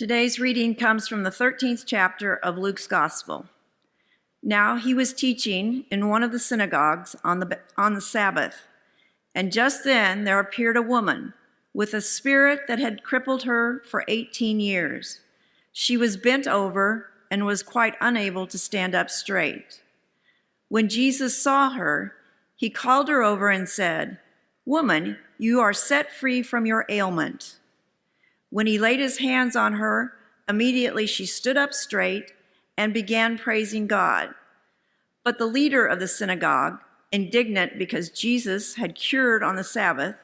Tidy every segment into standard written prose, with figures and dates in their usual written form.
Today's reading comes from the 13th chapter of Luke's Gospel. Now he was teaching in one of the synagogues on the Sabbath, and just then there appeared a woman with a spirit that had crippled her for 18 years. She was bent over and was quite unable to stand up straight. When Jesus saw her, he called her over and said, "Woman, you are set free from your ailment." When he laid his hands on her, immediately she stood up straight and began praising God. But the leader of the synagogue, indignant because Jesus had cured on the Sabbath,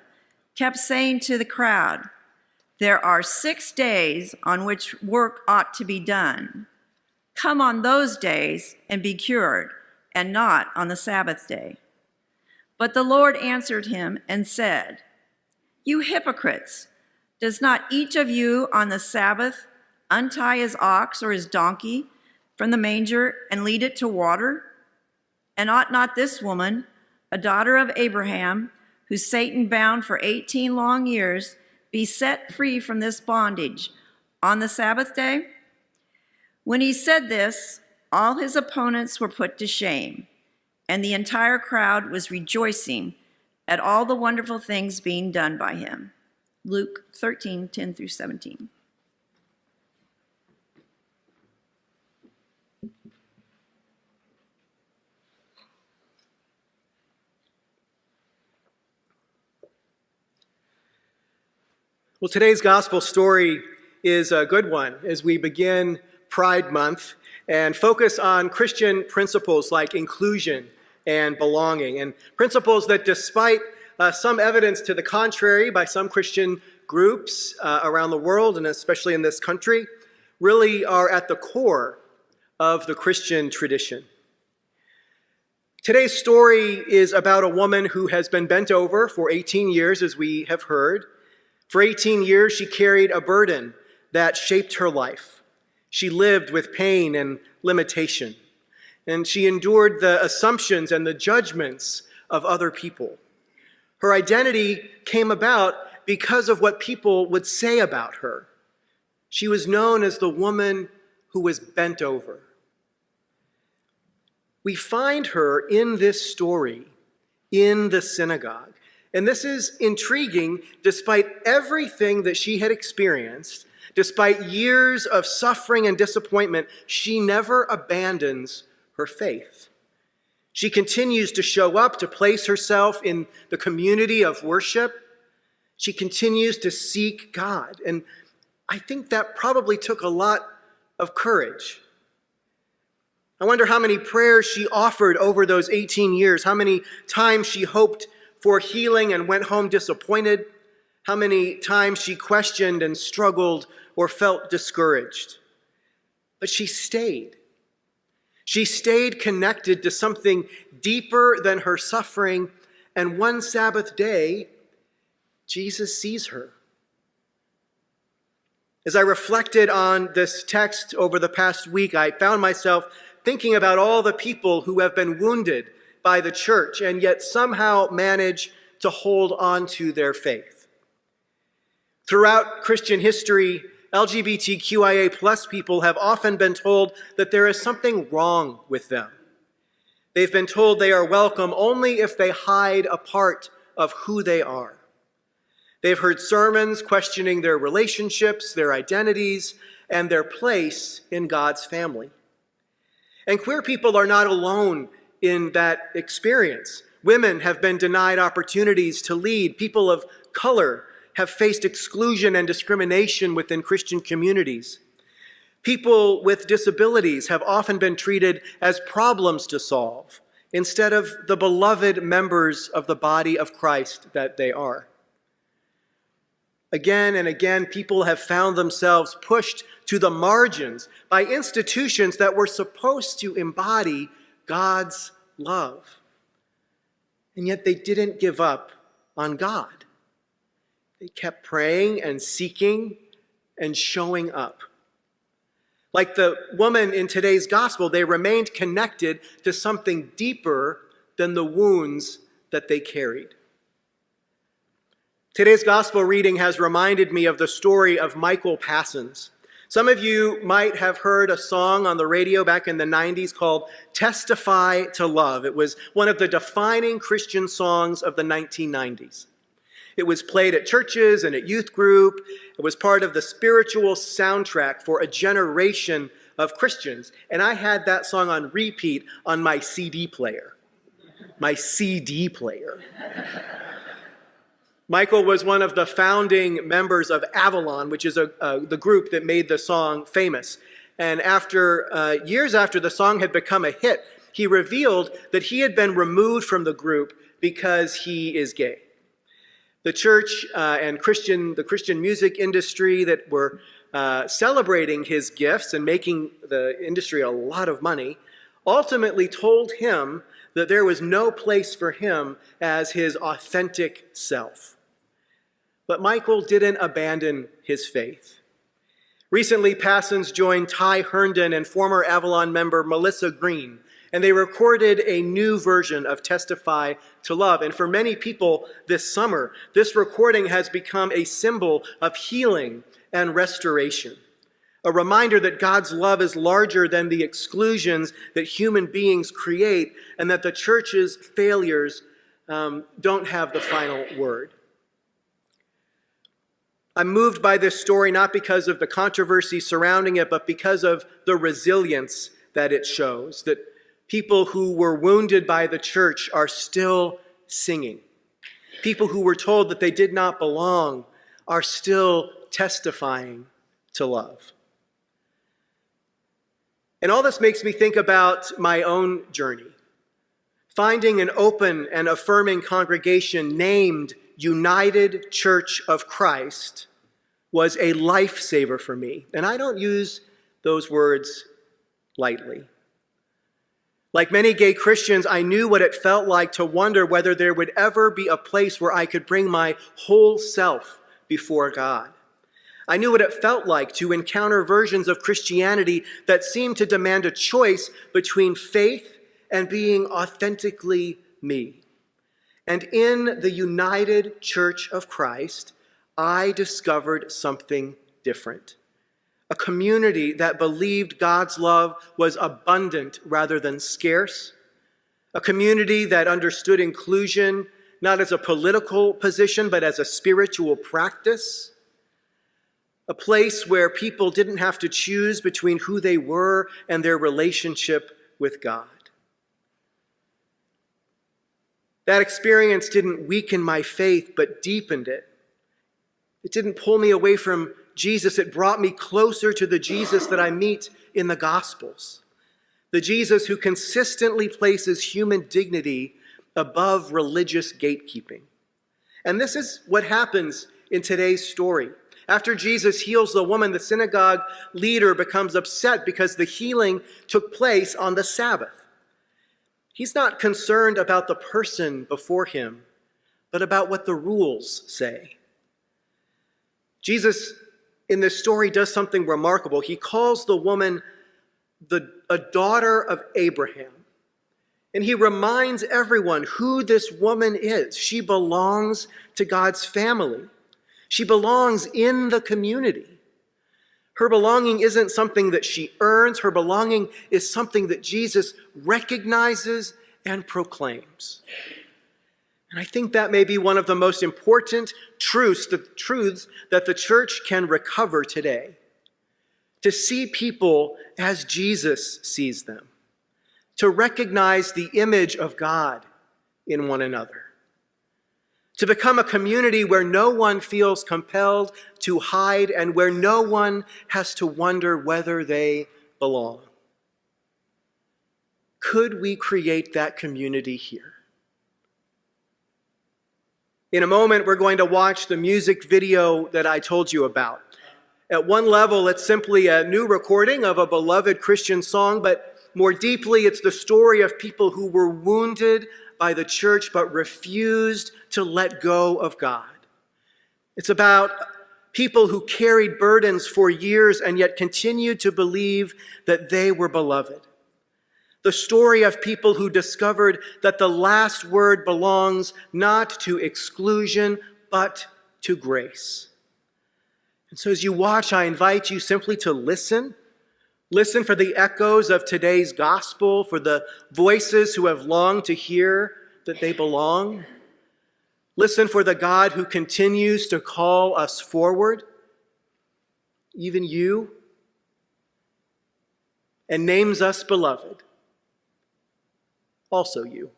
kept saying to the crowd, "There are 6 days on which work ought to be done. Come on those days and be cured, and not on the Sabbath day." But the Lord answered him and said, "You hypocrites! Does not each of you on the Sabbath untie his ox or his donkey from the manger and lead it to water? And ought not this woman, a daughter of Abraham, who Satan bound for 18 long years, be set free from this bondage on the Sabbath day?" When he said this, all his opponents were put to shame, and the entire crowd was rejoicing at all the wonderful things being done by him. Luke 13, 10 through 17. Well, today's gospel story is a good one as we begin Pride Month and focus on Christian principles like inclusion and belonging, and principles that, despite some evidence to the contrary by some Christian groups around the world, and especially in this country, really are at the core of the Christian tradition. Today's story is about a woman who has been bent over for 18 years, as we have heard. For 18 years, she carried a burden that shaped her life. She lived with pain and limitation, and she endured the assumptions and the judgments of other people. Her identity came about because of what people would say about her. She was known as the woman who was bent over. We find her in this story in the synagogue. And this is intriguing despite everything that she had experienced, despite years of suffering and disappointment, she never abandons her faith. She continues to show up, to place herself in the community of worship. She continues to seek God. And I think that probably took a lot of courage. I wonder how many prayers she offered over those 18 years, how many times she hoped for healing and went home disappointed, how many times she questioned and struggled or felt discouraged. But she stayed. She stayed connected to something deeper than her suffering, and one Sabbath day, Jesus sees her. As I reflected on this text over the past week, I found myself thinking about all the people who have been wounded by the church and yet somehow manage to hold on to their faith. Throughout Christian history, LGBTQIA plus people have often been told that there is something wrong with them. They've been told they are welcome only if they hide a part of who they are. They've heard sermons questioning their relationships, their identities, and their place in God's family. And queer people are not alone in that experience. Women have been denied opportunities to lead. People of color have faced exclusion and discrimination within Christian communities. People with disabilities have often been treated as problems to solve instead of the beloved members of the body of Christ that they are. Again and again, people have found themselves pushed to the margins by institutions that were supposed to embody God's love. And yet they didn't give up on God. They kept praying and seeking and showing up. Like the woman in today's gospel, they remained connected to something deeper than the wounds that they carried. Today's gospel reading has reminded me of the story of Michael Passons. Some of you might have heard a song on the radio back in the 90s called Testify to Love. It was one of the defining Christian songs of the 1990s. It was played at churches and at youth group. It was part of the spiritual soundtrack for a generation of Christians. And I had that song on repeat on my CD player. My CD player. Michael was one of the founding members of Avalon, which is the group that made the song famous. And years after the song had become a hit, he revealed that he had been removed from the group because he is gay. The church and the Christian music industry that were celebrating his gifts and making the industry a lot of money ultimately told him that there was no place for him as his authentic self. But Michael didn't abandon his faith. Recently, Passons joined Ty Herndon and former Avalon member Melissa Green, and they recorded a new version of Testify to Love. And for many people this summer, this recording has become a symbol of healing and restoration, a reminder that God's love is larger than the exclusions that human beings create, and that the church's failures don't have the final word. I'm moved by this story not because of the controversy surrounding it, but because of the resilience that it shows, that people who were wounded by the church are still singing. People who were told that they did not belong are still testifying to love. And all this makes me think about my own journey. Finding an open and affirming congregation named United Church of Christ was a lifesaver for me. And I don't use those words lightly. Like many gay Christians, I knew what it felt like to wonder whether there would ever be a place where I could bring my whole self before God. I knew what it felt like to encounter versions of Christianity that seemed to demand a choice between faith and being authentically me. And in the United Church of Christ, I discovered something different. A community that believed God's love was abundant rather than scarce. A community that understood inclusion not as a political position, but as a spiritual practice. A place where people didn't have to choose between who they were and their relationship with God. That experience didn't weaken my faith, but deepened it. It didn't pull me away from Jesus. It brought me closer to the Jesus that I meet in the Gospels. The Jesus who consistently places human dignity above religious gatekeeping. And this is what happens in today's story. After Jesus heals the woman, the synagogue leader becomes upset because the healing took place on the Sabbath. He's not concerned about the person before him, but about what the rules say. Jesus, in this story, does something remarkable. He calls the woman a daughter of Abraham. And he reminds everyone who this woman is. She belongs to God's family. She belongs in the community. Her belonging isn't something that she earns. Her belonging is something that Jesus recognizes and proclaims. And I think that may be one of the most important truths that the church can recover today. To see people as Jesus sees them. To recognize the image of God in one another. To become a community where no one feels compelled to hide and where no one has to wonder whether they belong. Could we create that community here? In a moment, we're going to watch the music video that I told you about. At one level, it's simply a new recording of a beloved Christian song, but more deeply, it's the story of people who were wounded by the church but refused to let go of God. It's about people who carried burdens for years and yet continued to believe that they were beloved. The story of people who discovered that the last word belongs not to exclusion but to grace. So as you watch, I invite you simply to listen. Listen for the echoes of today's gospel, for the voices who have longed to hear that they belong. Listen for the God who continues to call us forward, even you, and names us beloved, also you.